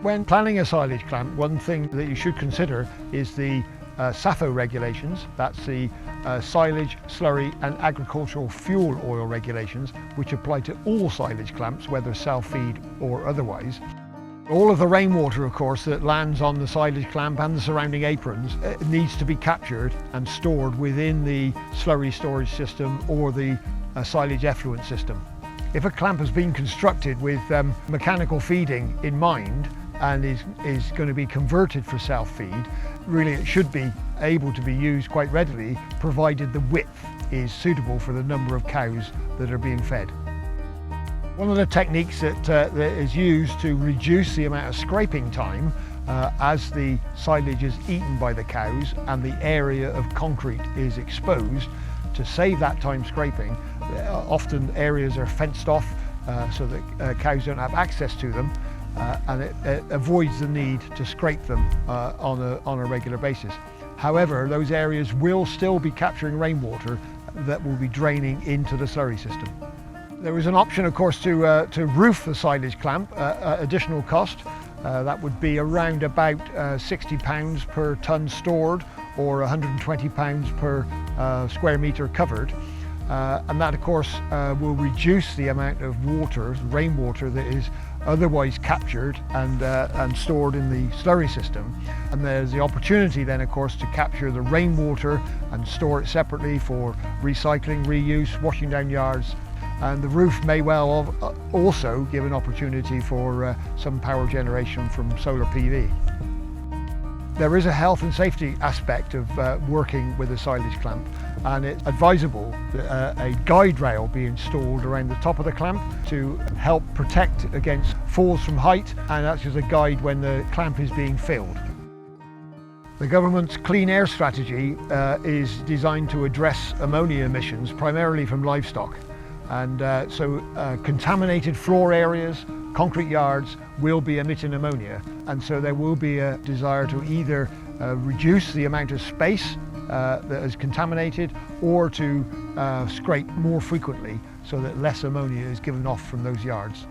When planning a silage clamp, one thing that you should consider is the SAFO regulations. That's the silage, slurry and agricultural fuel oil regulations, which apply to all silage clamps, whether self-feed or otherwise. All of the rainwater, of course, that lands on the silage clamp and the surrounding aprons needs to be captured and stored within the slurry storage system or the silage effluent system. If a clamp has been constructed with mechanical feeding in mind and is going to be converted for self-feed, really it should be able to be used quite readily, provided the width is suitable for the number of cows that are being fed. One of the techniques that is used to reduce the amount of scraping time as the silage is eaten by the cows and the area of concrete is exposed, to save that time scraping, often areas are fenced off so that cows don't have access to them, and it avoids the need to scrape them on a regular basis. However, those areas will still be capturing rainwater that will be draining into the slurry system. There is an option, of course, to roof the silage clamp, additional cost. That would be around about £60 per tonne stored, or £120 per square metre covered. And that, of course, will reduce the amount of water, rainwater, that is otherwise captured and stored in the slurry system. And there's the opportunity then, of course, to capture the rainwater and store it separately for recycling, reuse, washing down yards. And the roof may well also give an opportunity for some power generation from solar PV. There is a health and safety aspect of working with a silage clamp, and it's advisable that a guide rail be installed around the top of the clamp to help protect against falls from height and act as a guide when the clamp is being filled. The government's clean air strategy is designed to address ammonia emissions primarily from livestock. And so contaminated floor areas, concrete yards will be emitting ammonia, and so there will be a desire to either reduce the amount of space that is contaminated, or to scrape more frequently so that less ammonia is given off from those yards.